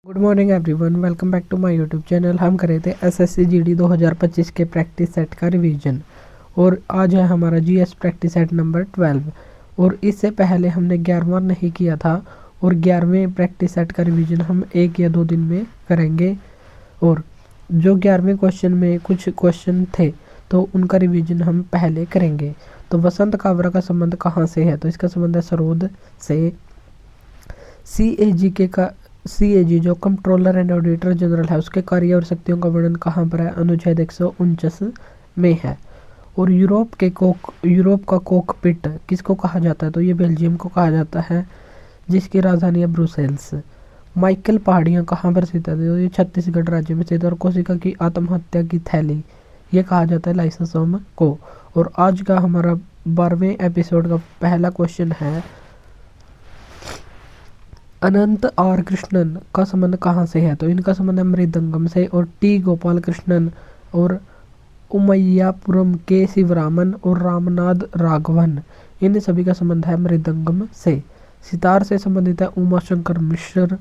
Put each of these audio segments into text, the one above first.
Good morning everyone, welcome back to my YouTube channel. हम कर रहे थे एसएससी जीडी 2025 के प्रैक्टिस सेट का रिवीजन और आज है हमारा जीएस प्रैक्टिस सेट नंबर 12। और इससे पहले हमने 11वां नहीं किया था और 11वें प्रैक्टिस सेट का रिवीजन हम 1 या 2 दिन में करेंगे। और जो 11वें क्वेश्चन में कुछ क्वेश्चन थे तो उनका रिवीजन हम पहले करेंगे। तो वसंत कावरा का संबंध कहाँ से है? तो इसका संबंध है सरोद से। सीएजी जो कंट्रोलर एंड ऑडिटर जनरल है उसके कार्य और शक्तियों का वर्णन कहाँ पर है? अनुच्छेद 149 में है। और यूरोप का कोकपिट किसको कहा जाता है? तो ये बेल्जियम को कहा जाता है जिसकी राजधानी है ब्रुसेल्स। माइकल पहाड़ियाँ कहाँ पर स्थित है? तो ये छत्तीसगढ़ राज्य में स्थित है। और कोशिका की आत्महत्या की थैली ये कहा जाता है लाइसोसोम को। और आज का हमारा 12वें एपिसोड का पहला क्वेश्चन है, अनंत आर कृष्णन का संबंध कहाँ से है? तो इनका संबंध है मृदंगम से। और टी गोपाल कृष्णन और उमैयापुरम के शिवरामन और रामनाथ राघवन इन सभी का संबंध है मृदंगम से। सितार से संबंधित है उमा शंकर मिश्र।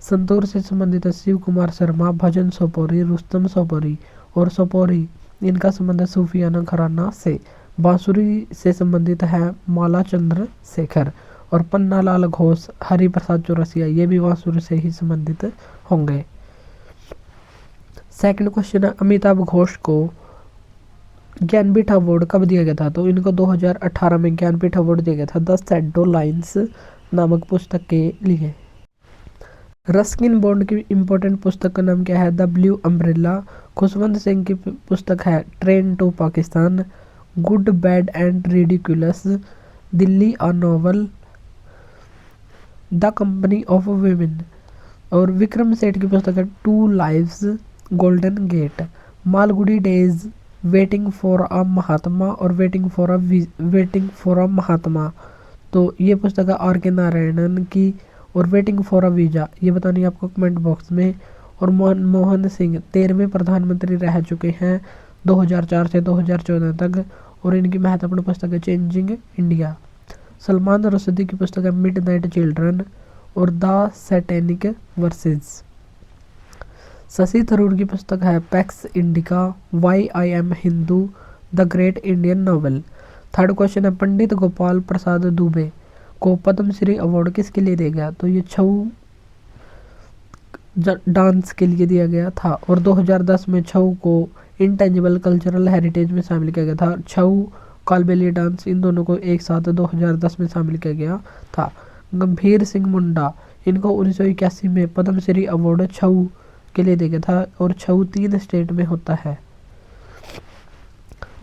संतूर से संबंधित है शिव कुमार शर्मा, भजन सोपोरी, रुस्तम सोपोरी और सोपोरी इनका संबंध है सूफियाना घराना से। बांसुरी से संबंधित है माला चंद्र शेखर। और पन्नालाल घोष, हरि प्रसाद चौरसिया ये भी बांसुरी से ही संबंधित होंगे। सेकंड क्वेश्चन है, अमिताभ घोष को ज्ञानपीठ अवार्ड कब दिया गया था? तो इनको 2018 में ज्ञानपीठ अवार्ड दिया गया था द शैडो लाइन्स नामक पुस्तक के लिए। रस्किन बॉन्ड की इंपॉर्टेंट पुस्तक का नाम क्या है? The blue umbrella. Khushwant Singh की पुस्तक है train to Pakistan. Good bad and ridiculous, Delhi a novel, the company of women. और विक्रम सेठ की पुस्तक है two lives, golden gate. Malgudi days, waiting for a Mahatma और वेटिंग फॉर अ महात्मा तो ये पुस्तक है आर के नारायणन की। और वेटिंग फॉर अ वीजा ये बतानी है आपको कमेंट बॉक्स में। और मनमोहन सिंह 13वें प्रधानमंत्री रह चुके हैं 2004 से 2014 तक। और इनकी महत्वपूर्ण पुस्तक है चेंजिंग इंडिया। सलमान रुश्दी की पुस्तक है मिडनाइट चिल्ड्रन और the satanic verses. Shashi Tharoor की पुस्तक है Pax Indica, why I am Hindu, the great Indian novel. Third question है, पंडित गोपाल प्रसाद दुबे को पद्मश्री अवार्ड किसके लिए दिया गया? तो ये छऊ डांस के लिए दिया गया था। और 2010 में छऊ को इंटेंजिबल कल्चरल हेरिटेज में शामिल किया गया था। छऊ कालबेलिया डांस इन दोनों को एक साथ 2010 में शामिल किया गया था। गंभीर सिंह मुंडा इनको 1981 में पद्मश्री अवार्ड छऊ के लिए दिया गया था। और छऊ 3 स्टेट में होता है।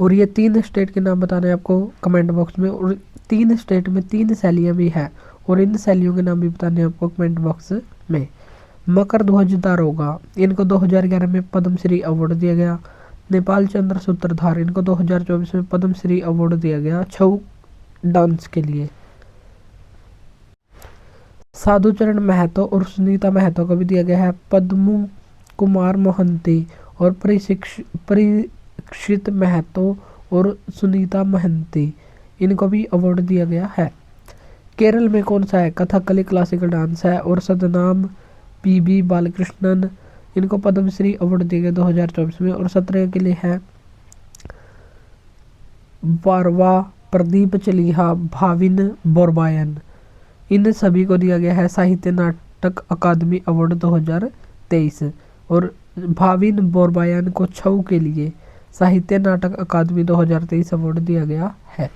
और ये 3 स्टेट के नाम बताने हैं आपको कमेंट बॉक्स में। और 3 स्टेट में 3 शैलियाँ भी हैं और इन शैलियों के नाम भी बताने हैं आपको कमेंट बॉक्स में। मकर ध्वज दारोगा इनको 2011 में पद्मश्री अवार्ड दिया गया। नेपाल चंद्र सूत्रधार इनको 2024 में पद्मश्री अवार्ड दिया गया छऊ डांस के लिए। साधुचरण महतो और सुनीता महतो को भी दिया गया है पद्मू कुमार मोहंती। और परीक्षित महतो और सुनीता महंती इनको भी अवार्ड दिया गया है। केरल में कौन सा है? कथकली क्लासिकल डांस है। और सदनाम पीबी बालकृष्णन इनको पद्मश्री अवार्ड दिया गया 2024 में। और 17 के लिए है बारवा, प्रदीप चलीहा, भाविन बोरबायन इन सभी को दिया गया है साहित्य नाटक अकादमी अवार्ड 2023। और भाविन बोरबायन को छऊ के लिए साहित्य नाटक अकादमी 2023 अवार्ड दिया गया है।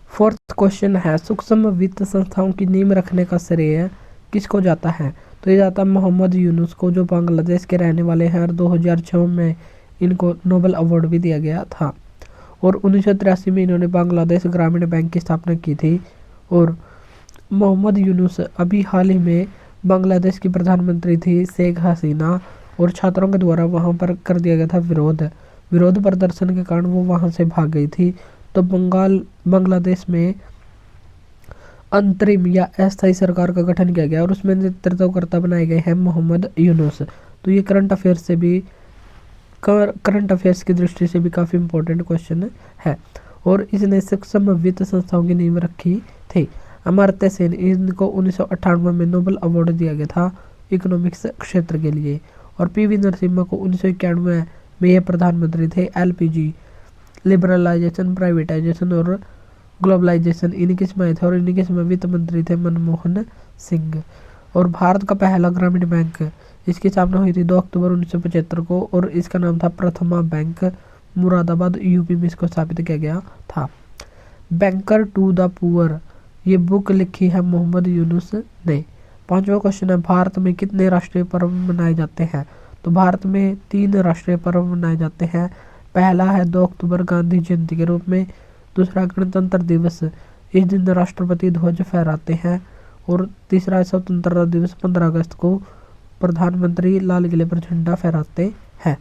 फोर्थ क्वेश्चन है, सूक्ष्म वित्त संस्थाओं की नींव रखने का श्रेय किसको जाता है? तो ये जाता है मोहम्मद यूनुस को जो बांग्लादेश के रहने वाले हैं। और 2006 में इनको नोबेल अवार्ड भी दिया गया था। और 1983 में इन्होंने बांग्लादेश ग्रामीण बैंक की स्थापना की थी। और मोहम्मद यूनुस अभी हाल ही में बांग्लादेश की प्रधानमंत्री थी शेख हसीना। और छात्रों के द्वारा वहाँ पर कर दिया गया था विरोध प्रदर्शन के कारण वो वहाँ से भाग गई थी। तो बांग्लादेश में अंतरिम या अस्थायी सरकार का गठन किया गया और उसमें नेतृत्वकर्ता बनाए गए हैं मोहम्मद यूनुस। तो ये करंट अफेयर्स की दृष्टि से भी काफ़ी इंपॉर्टेंट क्वेश्चन है। और इसने सूक्ष्म वित्त संस्थाओं की नींव रखी थी। अमर्त्य सेन, इनको 1998 में नोबेल अवार्ड दिया गया था इकोनॉमिक्स क्षेत्र के लिए। और पीवी नरसिम्हा को 1991 में ये प्रधानमंत्री थे। एलपीजी, लिबरलाइजेशन, प्राइवेटाइजेशन और ग्लोबलाइजेशन इन्हीं के समय थे। और इन्हीं के समय वित्त मंत्री थे मनमोहन सिंह। और भारत का पहला ग्रामीण बैंक, इसकी स्थापना हुई थी 2 अक्टूबर 1975 को और इसका नाम था प्रथमा बैंक। मुरादाबाद यूपी में इसको स्थापित किया गया था। बैंकर टू द पुअर, ये बुक लिखी है मोहम्मद यूनुस ने। 5वां क्वेश्चन है, भारत में कितने राष्ट्रीय पर्व मनाए जाते हैं? तो भारत में 3 राष्ट्रीय पर्व मनाए जाते हैं। पहला है 2 अक्टूबर गांधी जयंती के रूप में। दूसरा गणतंत्र दिवस, इस दिन राष्ट्रपति ध्वज फहराते हैं। और तीसरा है स्वतंत्रता दिवस, 15 अगस्त को प्रधानमंत्री लाल किले पर झंडा फहराते हैं।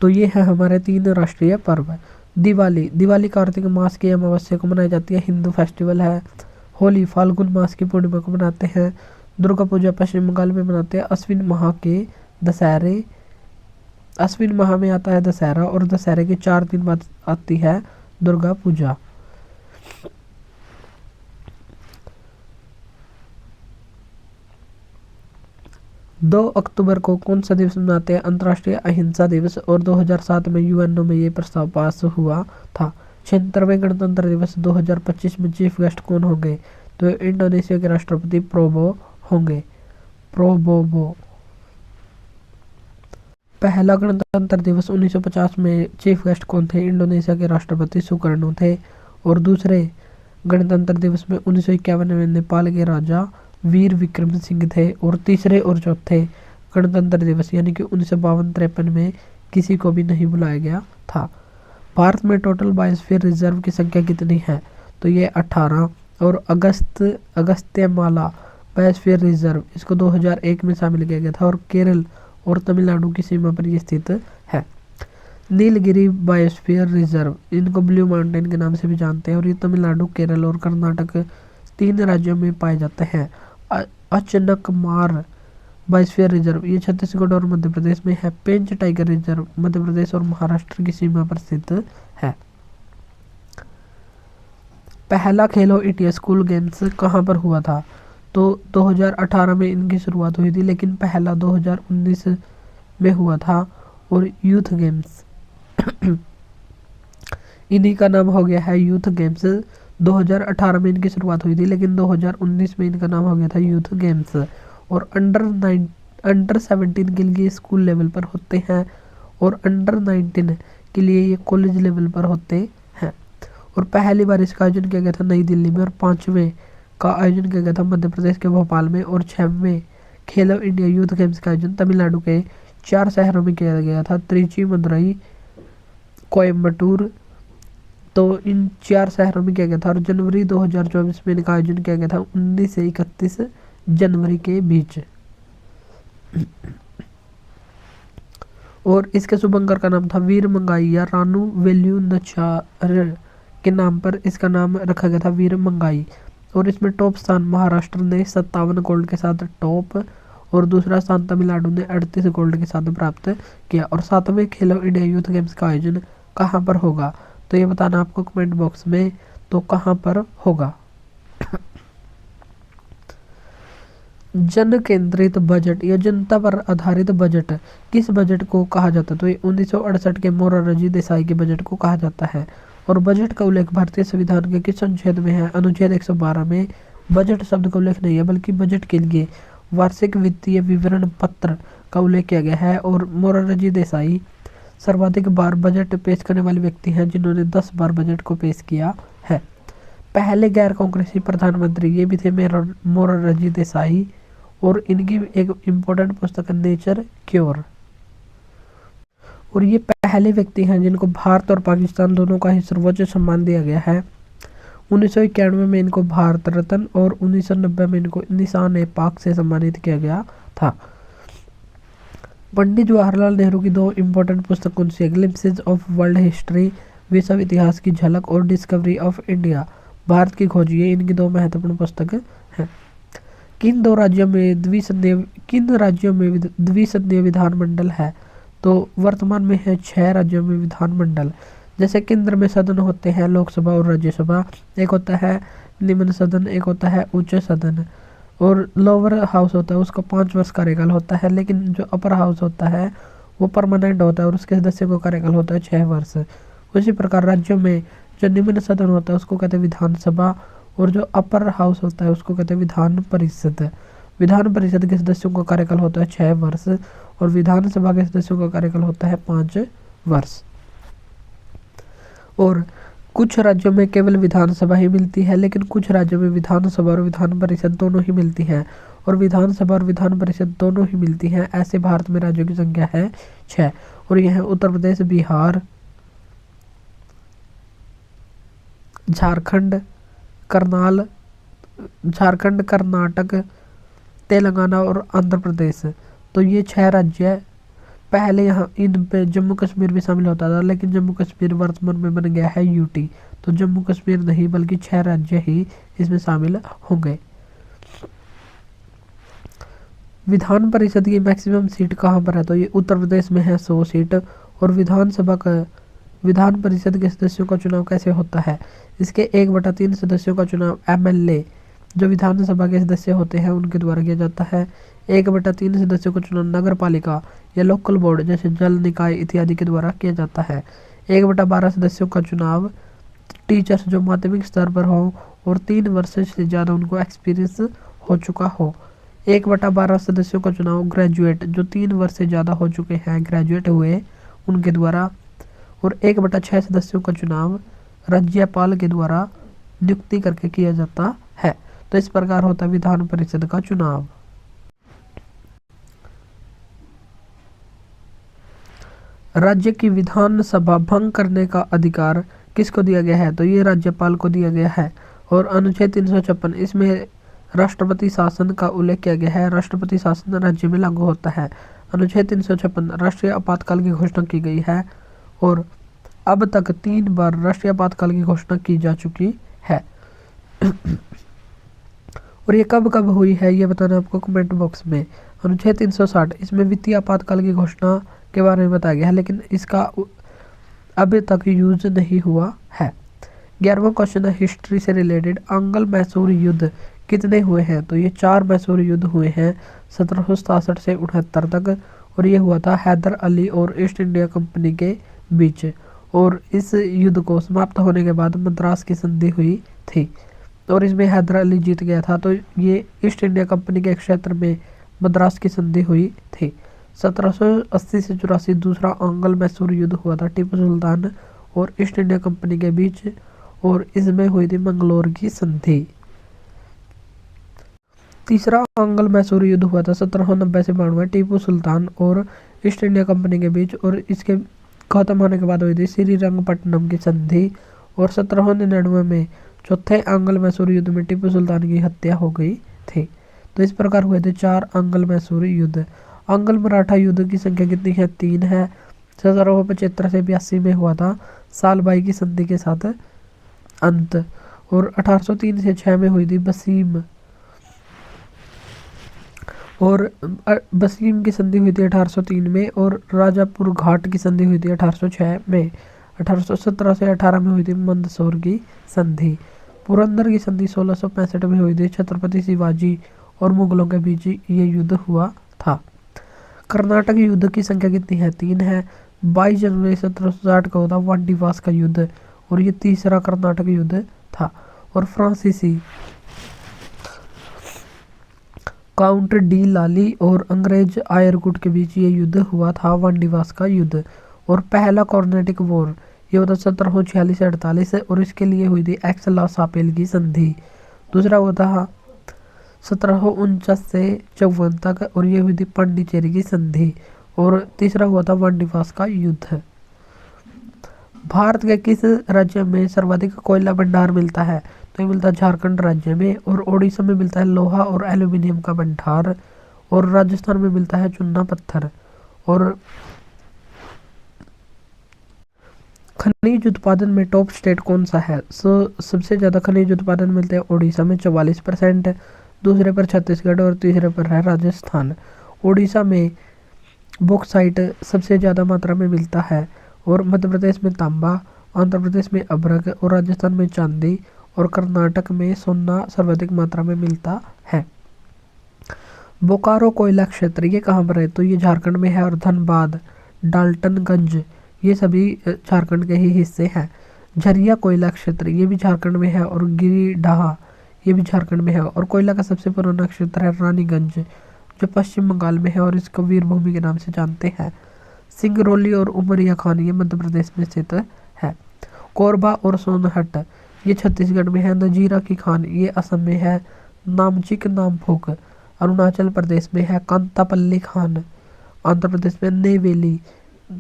तो ये है हमारे 3 राष्ट्रीय पर्व। दिवाली, दिवाली कार्तिक मास की अमावस्या को मनाई जाती है, हिंदू फेस्टिवल है। होली फाल्गुन मास की पूर्णिमा को मनाते हैं। दुर्गा पूजा पश्चिम बंगाल में मनाते हैं अश्विन माह के दशहरे। अश्विन माह में आता है दशहरा और दशहरे के 4 दिन बाद आती है दुर्गा पूजा। दो अक्टूबर को कौन सा दिवस मनाते हैं? अंतर्राष्ट्रीय अहिंसा दिवस। और 2007 में यूएनओ में ये प्रस्ताव पास हुआ था। 76वें गणतंत्र दिवस 2025 में चीफ गेस्ट कौन होंगे? तो इंडोनेशिया के राष्ट्रपति प्रोबो होंगे, प्रोबोबो। पहला गणतंत्र दिवस 1950 में चीफ गेस्ट कौन थे? इंडोनेशिया के राष्ट्रपति सुकर्णो थे। और दूसरे गणतंत्र दिवस में 1951 में नेपाल के राजा वीर विक्रम सिंह थे। और तीसरे और चौथे गणतंत्र दिवस यानी कि 1952-53 में किसी को भी नहीं बुलाया गया था। भारत में टोटल बायोस्फीयर रिजर्व की संख्या कितनी है? तो ये 18। और अगस्त्यमाला बायोस्फीयर रिजर्व, इसको 2001 में शामिल किया गया था और केरल और तमिलनाडु की सीमा पर यह स्थित है। नीलगिरी बायोस्फीयर रिजर्व, इनको ब्लू माउंटेन के नाम से भी जानते हैं और ये तमिलनाडु, केरल और कर्नाटक 3 राज्यों में पाए जाते हैं। अचनकमार बायोस्फीयर रिजर्व, ये छत्तीसगढ़ और मध्य प्रदेश में है। पेंच टाइगर रिजर्व मध्य प्रदेश और महाराष्ट्र की सीमा पर स्थित है। पहला खेलो इंडिया स्कूल गेम्स कहाँ पर हुआ था? तो 2018 में इनकी शुरुआत हुई थी, लेकिन पहला 2019 में हुआ था। और यूथ गेम्स इन्हीं का नाम हो गया है यूथ गेम्स। 2018 में इनकी शुरुआत हुई थी, लेकिन 2019 में इनका नाम हो गया था यूथ गेम्स। और अंडर 17 के लिए स्कूल लेवल पर होते हैं और अंडर 19 के लिए ये कॉलेज लेवल पर होते हैं। और पहली बार इसका आयोजन किया गया था नई दिल्ली में। और 5वें का आयोजन किया गया था मध्य प्रदेश के भोपाल में। और 6वें खेलो इंडिया यूथ गेम्स का आयोजन तमिलनाडु के 4 शहरों में किया गया था, त्रिची, मदुरई, कोयम्बटूर। तो इन 4 शहरों में किया गया था। और जनवरी 2024 में इनका आयोजन किया गया था 19 से 31 जनवरी के बीच। और इसके शुभंकर का नाम था वीर मंगाई या रानू वेल्यू नचार के नाम पर इसका नाम रखा गया था वीर मंगाई। और इसमें टॉप स्थान महाराष्ट्र ने 57 गोल्ड के साथ टॉप और दूसरा स्थान तमिलनाडु ने 38 गोल्ड के साथ प्राप्त किया। और 7वें खेलो इंडिया यूथ गेम्स का आयोजन कहाँ पर होगा? तो ये बताना आपको कमेंट बॉक्स में, तो कहाँ पर होगा। जन केंद्रित बजट या जनता पर आधारित बजट किस बजट को कहा जाता है? तो ये 1968 के मोरारजी देसाई के बजट को कहा जाता है। और बजट का उल्लेख भारतीय संविधान के किस अनुच्छेद में है? अनुच्छेद 112 में। बजट शब्द का उल्लेख नहीं है, बल्कि बजट के लिए वार्षिक वित्तीय विवरण पत्र का उल्लेख किया गया है। और मोरारजी देसाई सर्वाधिक बार बजट पेश करने वाले व्यक्ति हैं, जिन्होंने 10 बार बजट को पेश किया है। पहले गैर कांग्रेसी प्रधानमंत्री ये भी थे मोरारजी देसाई। और इनकी एक इम्पोर्टेंट पुस्तक है नेचर क्योर। और ये पहले व्यक्ति हैं जिनको भारत और पाकिस्तान दोनों का ही सर्वोच्च सम्मान दिया गया है। 1991 में इनको भारत रत्न और 1990 में इनको निशान-ए-पाक से सम्मानित किया गया था। पंडित जवाहरलाल नेहरू की 2 इम्पोर्टेंट पुस्तक कौन सी है? ग्लिम्पसेस ऑफ वर्ल्ड हिस्ट्री, विश्व इतिहास की झलक, और डिस्कवरी ऑफ इंडिया, भारत की खोज। ये इनकी 2 महत्वपूर्ण पुस्तक हैं। किन राज्यों में द्विसदनीय विधानमंडल है? तो वर्तमान में है 6 राज्यों में विधानमंडल, जैसे केंद्र में सदन होते हैं लोकसभा और राज्यसभा, एक होता है निम्न सदन, एक होता है उच्च सदन, और लोअर हाउस होता है उसका 5 वर्ष कार्यकाल होता है, लेकिन जो अपर हाउस होता है वो परमानेंट होता है और उसके सदस्य को कार्यकाल होता है 6 वर्ष। उसी प्रकार राज्यों में जो निम्न सदन होता है उसको कहते हैं विधानसभा, और जो अपर हाउस होता है उसको कहते हैं विधान परिषद। विधान परिषद के सदस्यों का कार्यकाल होता है 6 वर्ष और विधानसभा के सदस्यों का कार्यकाल होता है 5 वर्ष। और कुछ राज्यों में केवल विधानसभा ही मिलती है, लेकिन कुछ राज्यों में विधानसभा और विधान परिषद दोनों ही मिलती हैं, और विधानसभा और विधान परिषद दोनों ही मिलती हैं। ऐसे भारत में राज्यों की संख्या है 6, और यह है उत्तर प्रदेश, बिहार, झारखंड, कर्नाटक, तेलंगाना और आंध्र प्रदेश। तो ये 6 राज्य है। पहले यहाँ इन पे जम्मू कश्मीर भी शामिल होता था, लेकिन जम्मू कश्मीर वर्तमान में बन गया है यूटी, तो जम्मू कश्मीर नहीं बल्कि 6 राज्य ही इसमें शामिल होंगे। विधान परिषद की मैक्सिमम सीट कहाँ पर है, तो ये उत्तर प्रदेश में है 100 सीट। और विधान परिषद के सदस्यों का चुनाव कैसे होता है, इसके 1/3 सदस्यों का चुनाव एमएलए जो विधानसभा के सदस्य होते हैं उनके द्वारा किया जाता है। 1/3 सदस्यों का चुनाव नगर पालिका या लोकल बोर्ड जैसे जल निकाय इत्यादि के द्वारा किया जाता है। 1/12 सदस्यों का चुनाव टीचर्स जो माध्यमिक स्तर पर हो और 3 वर्ष से ज़्यादा उनको एक्सपीरियंस हो चुका हो। 1/12 सदस्यों का चुनाव ग्रेजुएट जो 3 वर्ष से ज़्यादा हो चुके हैं, ग्रेजुएट हुए, उनके द्वारा। और 1/6 सदस्यों का चुनाव राज्यपाल के द्वारा नियुक्ति करके किया जाता है। तो इस प्रकार होता है विधान परिषद का चुनाव। राज्य की विधानसभा भंग करने का अधिकार किसको दिया गया है, तो ये राज्यपाल को दिया गया है। और अनुच्छेद 356 इसमें राष्ट्रपति शासन का उल्लेख किया गया है। राष्ट्रपति शासन राज्य में लागू होता है। अनुच्छेद 356 राष्ट्रीय आपातकाल की घोषणा की गई है, और अब तक 3 बार राष्ट्रीय आपातकाल की घोषणा की जा चुकी है। और ये कब कब हुई है ये बताना आपको कमेंट बॉक्स में। अनुच्छेद 360 इसमें वित्तीय आपातकाल की घोषणा के बारे में बताया गया है, लेकिन इसका अभी तक यूज नहीं हुआ है। 11वां क्वेश्चन है हिस्ट्री से रिलेटेड। अंगल मैसूर युद्ध कितने हुए हैं, तो ये 4 मैसूर युद्ध हुए हैं 1767 से 69 तक, और ये हुआ था हैदर अली और ईस्ट इंडिया कंपनी के बीच। और इस युद्ध को समाप्त होने के बाद मद्रास की संधि हुई थी, और इसमें हैदर अली जीत गया था। तो ये ईस्ट इंडिया कंपनी के क्षेत्र में मद्रास की संधि हुई थी। 1780 से 84 दूसरा अंगल मैसूर युद्ध हुआ था टीपू सुल्तान और ईस्ट इंडिया कंपनी के बीच, और इसमें हुई थी मंगलोर की संधि। तीसरा अंगल मैसूर युद्ध हुआ था 1790 से 92 टीपू सुल्तान और ईस्ट इंडिया कंपनी के बीच, और इसके खत्म होने के बाद हुई थी श्रीरंगपट्टनम की संधि। और 1799 में चौथे अंगल मैसूर युद्ध में टीपू सुल्तान की हत्या हो गई थी। तो इस प्रकार हुए थे 4 अंगल मैसूर युद्ध। अंगल मराठा युद्ध की संख्या कितनी है, 3 है। 1775 से 82 में हुआ था सालबाई की संधि के साथ अंत, और 1803 से 6 में हुई थी बसीम, और बसीम की संधि हुई थी 1803 में, और राजापुर घाट की संधि हुई थी 1806 में। 1817 से 18 में हुई थी मंदसौर की संधि। पुरंदर की संधि 1665 में हुई थी छत्रपति शिवाजी और मुगलों के बीच ये युद्ध हुआ था। कर्नाटक युद्ध की संख्या कितनी है, 3 है। 22 जनवरी 1760 को होता वांडीवास का युद्ध, और ये तीसरा कर्नाटक युद्ध था। और फ्रांसीसी काउंट डी लाली और अंग्रेज आयरकुट के बीच ये युद्ध हुआ था, वांडीवास का युद्ध। और पहला कॉर्नेटिक वॉर ये होता 1746 से 48, और इसके लिए हुई थी एक्स-ला सापेल की संधि। दूसरा हुआ था 1749 से 54 तक, और ये हुई थी पांडिचेरी की संधि। और तीसरा हुआ था वांडीवास का युद्ध। भारत के किस राज्य में सर्वाधिक कोयला भंडार मिलता है, तो ये मिलता है झारखंड राज्य में। और ओडिशा में मिलता है लोहा और एल्यूमिनियम का भंडार, और राजस्थान में मिलता है चूना पत्थर। और खनिज उत्पादन में टॉप स्टेट कौन सा है, सबसे ज़्यादा खनिज उत्पादन मिलते हैं ओडिशा में 44%, दूसरे पर छत्तीसगढ़ और तीसरे पर है राजस्थान। ओडिशा में बॉक्साइट सबसे ज़्यादा मात्रा में मिलता है, और मध्य प्रदेश में तांबा, आंध्र प्रदेश में अभ्रक और राजस्थान में चांदी और कर्नाटक में सोना सर्वाधिक मात्रा में मिलता है। बोकारो कोयला क्षेत्र ये कहाँ पर है, तो ये झारखंड में है। और धनबाद, डाल्टनगंज ये सभी झारखंड के ही हिस्से हैं। झरिया कोयला क्षेत्र ये भी झारखंड में है। और गिरिडीह ये भी झारखंड में है। और कोयला का सबसे पुराना क्षेत्र है रानीगंज, जो पश्चिम बंगाल में है और इसको वीरभूमि के नाम से जानते हैं। सिंगरौली और उमरिया खान ये मध्य प्रदेश में स्थित है। कोरबा और सोनहट ये छत्तीसगढ़ में है। नजीरा की खान ये असम में है। नामचिक नामफुक अरुणाचल प्रदेश में है। कांतापल्ली खान आंध्र प्रदेश में। नेवेली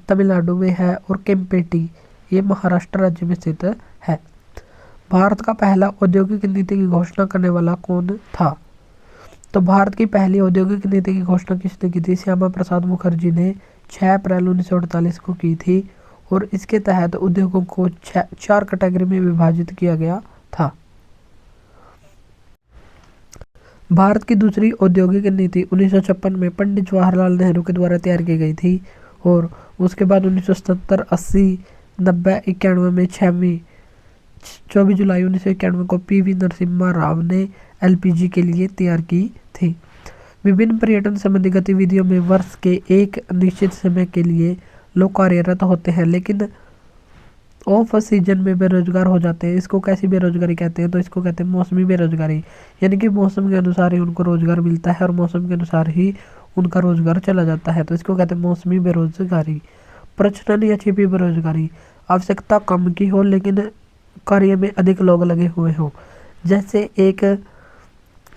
तमिलनाडु में है। और केम्पेटी ये महाराष्ट्र राज्य में स्थित है। भारत का पहला औद्योगिक नीति की घोषणा करने वाला कौन था, तो भारत की पहली औद्योगिक नीति की घोषणा किसने की थी, श्यामा प्रसाद मुखर्जी ने 6 अप्रैल 1948 को की थी। और इसके तहत उद्योगों को 4 कैटेगरी में विभाजित किया गया था। भारत की दूसरी औद्योगिक नीति 1956 में पंडित जवाहरलाल नेहरू के द्वारा तैयार की गई थी। और उसके बाद 1970, 80, 90, 91 में 24 जुलाई 1991 को पीवी नरसिम्हा राव ने एलपीजी के लिए तैयार की थी। विभिन्न पर्यटन संबंधी गतिविधियों में वर्ष के एक निश्चित समय के लिए लोग कार्यरत होते हैं, लेकिन ऑफ सीजन में बेरोजगार हो जाते हैं। इसको कैसी बेरोजगारी कहते हैं, तो इसको कहते हैं मौसमी बेरोजगारी। यानी कि मौसम के अनुसार ही उनको रोजगार मिलता है और मौसम के अनुसार ही उनका रोजगार चला जाता है, तो इसको कहते हैं मौसमी बेरोजगारी। प्रचलन या छिपी बेरोजगारी, आवश्यकता कम की हो लेकिन कार्य में अधिक लोग लगे हुए हों। जैसे 1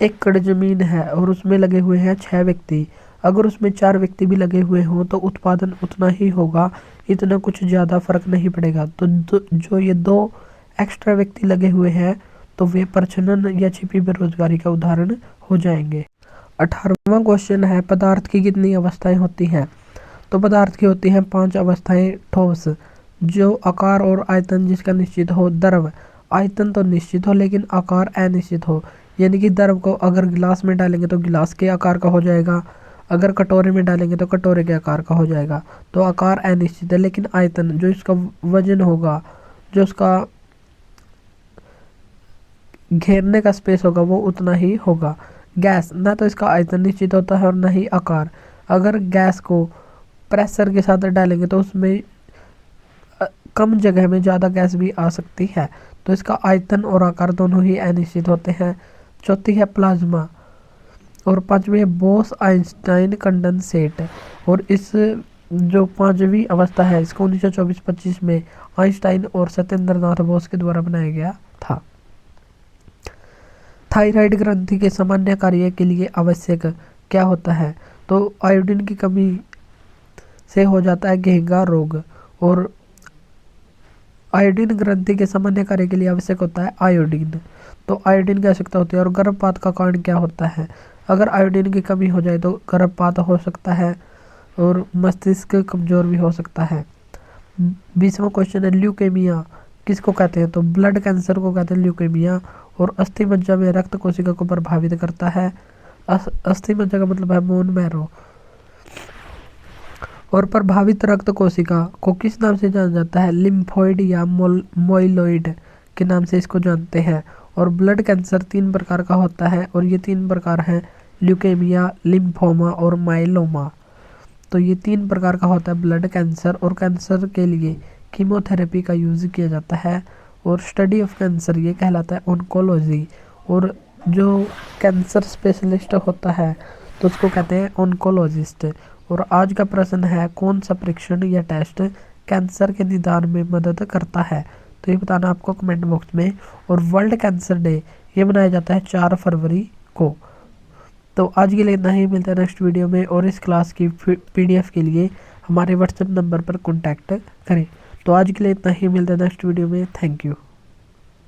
एकड़ जमीन है और उसमें लगे हुए हैं 6 व्यक्ति, अगर उसमें 4 व्यक्ति भी लगे हुए हों तो उत्पादन उतना ही होगा, इतना कुछ ज़्यादा फर्क नहीं पड़ेगा। तो जो ये 2 एक्स्ट्रा व्यक्ति लगे हुए हैं तो वे प्रचलन या छिपी बेरोजगारी का उदाहरण हो जाएंगे। 18वां क्वेश्चन है, पदार्थ की कितनी अवस्थाएं होती हैं, तो पदार्थ की होती हैं 5 अवस्थाएं। ठोस जो आकार और आयतन जिसका निश्चित हो। द्रव आयतन तो निश्चित हो लेकिन आकार अनिश्चित हो, यानी कि द्रव को अगर गिलास में डालेंगे तो गिलास के आकार का हो जाएगा, अगर कटोरे में डालेंगे तो कटोरे के आकार का हो जाएगा। तो आकार अनिश्चित है, लेकिन आयतन जो इसका वजन होगा, जो उसका घेरने का स्पेस होगा वो उतना ही होगा। गैस ना तो इसका आयतन निश्चित होता है और ना ही आकार। अगर गैस को प्रेशर के साथ डालेंगे तो उसमें कम जगह में ज़्यादा गैस भी आ सकती है, तो इसका आयतन और आकार दोनों ही अनिश्चित होते हैं। चौथी है प्लाज्मा। और 5वीं है बोस आइंस्टाइन कंडेंसेट। और इस जो 5वीं अवस्था है इसको 1924-25 में आइंस्टाइन और सत्येंद्र नाथ बोस के द्वारा बनाया गया था। थायराइड ग्रंथि के सामान्य कार्य के लिए आवश्यक क्या होता है, तो आयोडीन की कमी से हो जाता है घेंगा रोग। और आयोडीन ग्रंथि के सामान्य कार्य के लिए आवश्यक होता है आयोडीन, तो आयोडीन की आवश्यकता होती है। और गर्भपात का कारण क्या होता है, अगर आयोडीन की कमी हो जाए तो गर्भपात हो सकता है और मस्तिष्क कमजोर भी हो सकता है। 20वां क्वेश्चन है, ल्यूकेमिया किसको कहते हैं, तो ब्लड कैंसर को कहते हैं ल्यूकेमिया। और अस्थि मज्जा में रक्त कोशिका को प्रभावित करता है। अस्थि मज्जा का मतलब है बोन मैरो। और प्रभावित रक्त कोशिका को किस नाम से जाना जाता है, लिम्फोइड या मोइलॉइड के नाम से इसको जानते हैं। और ब्लड कैंसर 3 प्रकार का होता है और ये 3 प्रकार हैं, ल्यूकेमिया, लिम्फोमा और माइलोमा। तो ये 3 प्रकार का होता है ब्लड कैंसर। और कैंसर के लिए कीमोथेरेपी का यूज़ किया जाता है। और स्टडी ऑफ कैंसर ये कहलाता है ऑन्कोलॉजी। और जो कैंसर स्पेशलिस्ट होता है तो उसको कहते हैं ऑन्कोलॉजिस्ट। और आज का प्रश्न है, कौन सा परीक्षण या टेस्ट कैंसर के निदान में मदद करता है, तो ये बताना आपको कमेंट बॉक्स में। और वर्ल्ड कैंसर डे ये मनाया जाता है 4 फरवरी को। तो आज के लिए इतना ही, मिलता है नेक्स्ट वीडियो में। और इस क्लास की PDF के लिए हमारे व्हाट्सएप नंबर पर कॉन्टैक्ट करें। तो आज के लिए इतना ही, मिलता है नेक्स्ट वीडियो में। Thank you.